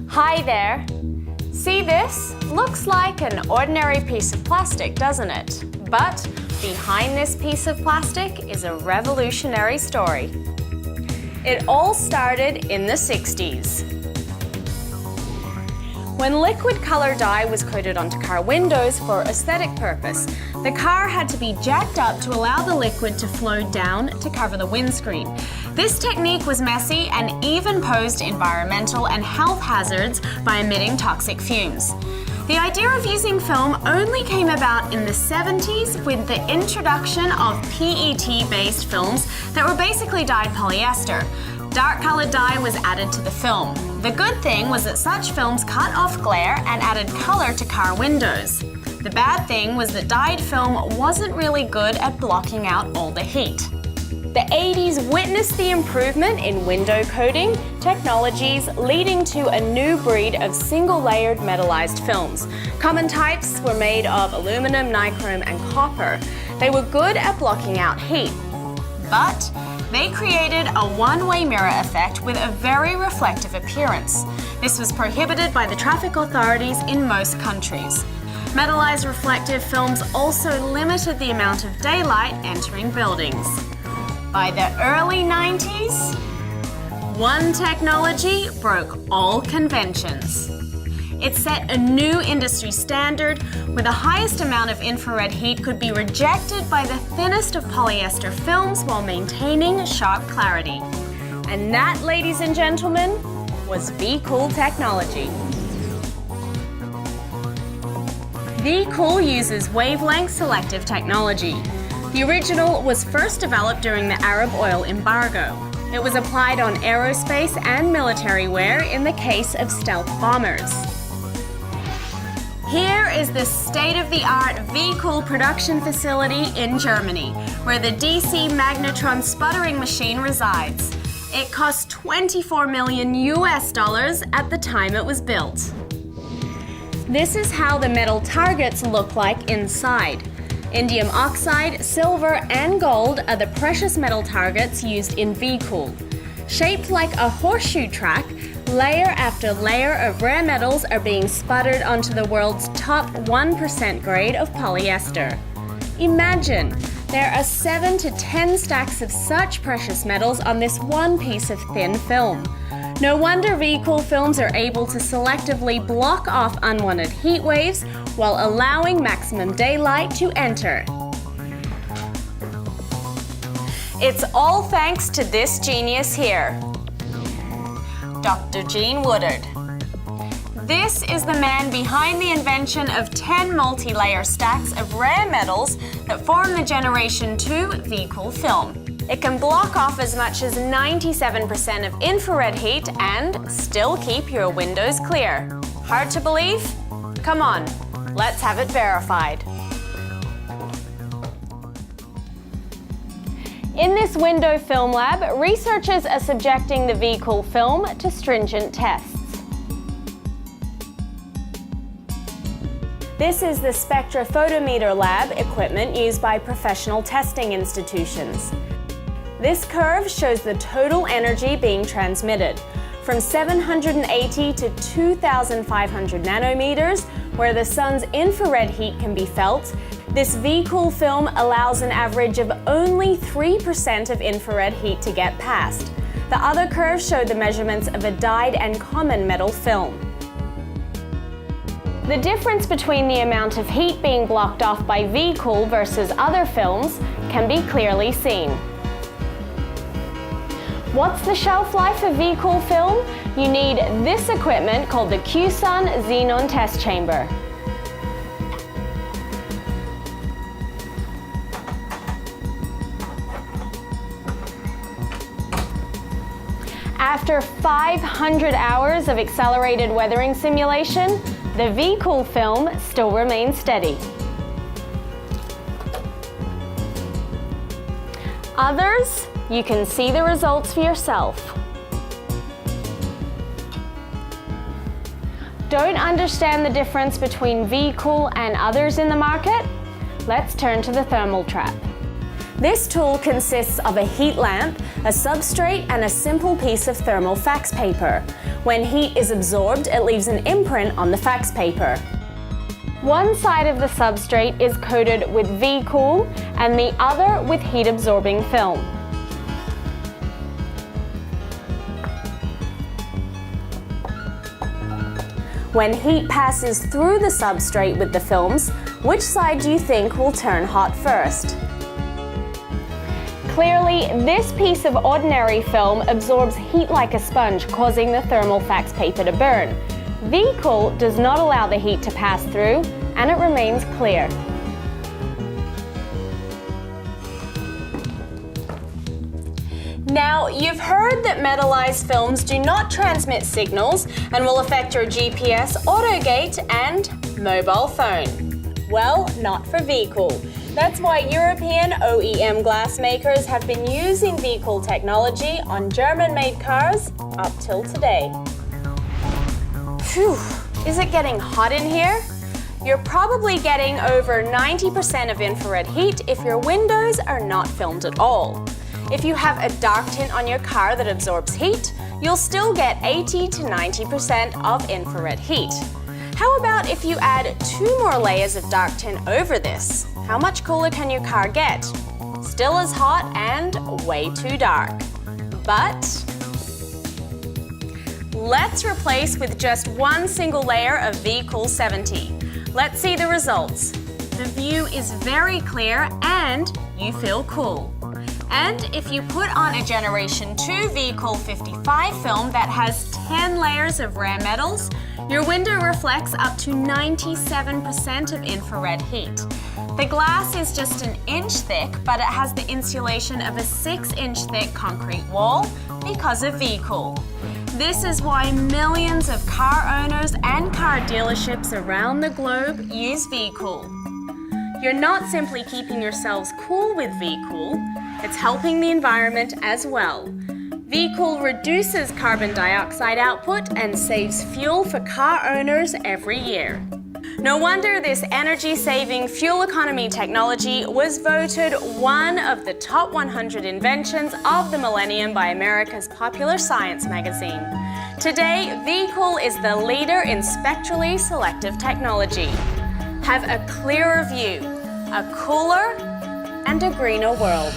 Hi there. See this? Looks like an ordinary piece of plastic, doesn't it? But behind this piece of plastic is a revolutionary story. It all started in the 60s. When liquid color dye was coated onto car windows for aesthetic purpose, the car had to be jacked up to allow the liquid to flow down to cover the windscreen. This technique was messy and even posed environmental and health hazards by emitting toxic fumes. The idea of using film only came about in the 70s with the introduction of PET-based films that were basically dyed polyester. Dark-colored dye was added to the film. The good thing was that such films cut off glare and added color to car windows. The bad thing was that dyed film wasn't really good at blocking out all the heat. The 80s witnessed the improvement in window coating technologies, leading to a new breed of single-layered metallized films. Common types were made of aluminum, nichrome, and copper. They were good at blocking out heat, but they created a one-way mirror effect with a very reflective appearance. This was prohibited by the traffic authorities in most countries. Metallized reflective films also limited the amount of daylight entering buildings. By the early 90s, one technology broke all conventions. It set a new industry standard where the highest amount of infrared heat could be rejected by the thinnest of polyester films while maintaining sharp clarity. And that, ladies and gentlemen, was V-KOOL technology. V-KOOL uses wavelength selective technology. The original was first developed during the Arab oil embargo. It was applied on aerospace and military wear in the case of stealth bombers. Here is the state-of-the-art V-KOOL production facility in Germany, where the DC magnetron sputtering machine resides. It cost $24 million at the time it was built. This is how the metal targets look like inside. Indium oxide, silver, and gold are the precious metal targets used in V-KOOL. Shaped like a horseshoe track, layer after layer of rare metals are being sputtered onto the world's top 1% grade of polyester. Imagine, there are 7 to 10 stacks of such precious metals on this one piece of thin film. No wonder V-KOOL films are able to selectively block off unwanted heat waves while allowing maximum daylight to enter. It's all thanks to this genius here, Dr. Gene Woodard. This is the man behind the invention of 10 multi-layer stacks of rare metals that form the Generation 2 V-KOOL film. It can block off as much as 97% of infrared heat and still keep your windows clear. Hard to believe? Come on, let's have it verified. In this window film lab, researchers are subjecting the V-KOOL film to stringent tests. This is the spectrophotometer lab equipment used by professional testing institutions. This curve shows the total energy being transmitted, from 780 to 2,500 nanometers, where the sun's infrared heat can be felt. This V-KOOL film allows an average of only 3% of infrared heat to get past. The other curves show the measurements of a dyed and common metal film. The difference between the amount of heat being blocked off by V-KOOL versus other films can be clearly seen. What's the shelf life of V-KOOL film? You need this equipment called the Q-Sun Xenon Test Chamber. After 500 hours of accelerated weathering simulation, the V-KOOL film still remains steady. Others, you can see the results for yourself. Don't understand the difference between V-KOOL and others in the market? Let's turn to the thermal trap. This tool consists of a heat lamp, a substrate and a simple piece of thermal fax paper. When heat is absorbed, it leaves an imprint on the fax paper. One side of the substrate is coated with V-KOOL and the other with heat-absorbing film. When heat passes through the substrate with the films, which side do you think will turn hot first? Clearly, this piece of ordinary film absorbs heat like a sponge, causing the thermal fax paper to burn. V-KOOL does not allow the heat to pass through, and it remains clear. Now, you've heard that metallized films do not transmit signals and will affect your GPS, autogate, and mobile phone. Well, not for V-KOOL. That's why European OEM glass makers have been using V-KOOL technology on German-made cars up till today. Phew, is it getting hot in here? You're probably getting over 90% of infrared heat if your windows are not filmed at all. If you have a dark tint on your car that absorbs heat, you'll still get 80 to 90% of infrared heat. How about if you add 2 more layers of dark tint over this? How much cooler can your car get? Still as hot and way too dark. But let's replace with just one single layer of V-KOOL 70. Let's see the results. The view is very clear and you feel cool. And if you put on a Generation 2 V-KOOL 55 film that has 10 layers of rare metals, your window reflects up to 97% of infrared heat. The glass is just an inch thick, but it has the insulation of a 6-inch thick concrete wall because of V-KOOL. This is why millions of car owners and car dealerships around the globe use V-KOOL. You're not simply keeping yourselves cool with V-KOOL, it's helping the environment as well. V-KOOL reduces carbon dioxide output and saves fuel for car owners every year. No wonder this energy-saving fuel economy technology was voted one of the top 100 inventions of the millennium by America's Popular Science magazine. Today, V-KOOL is the leader in spectrally selective technology. Have a clearer view, a cooler and a greener world.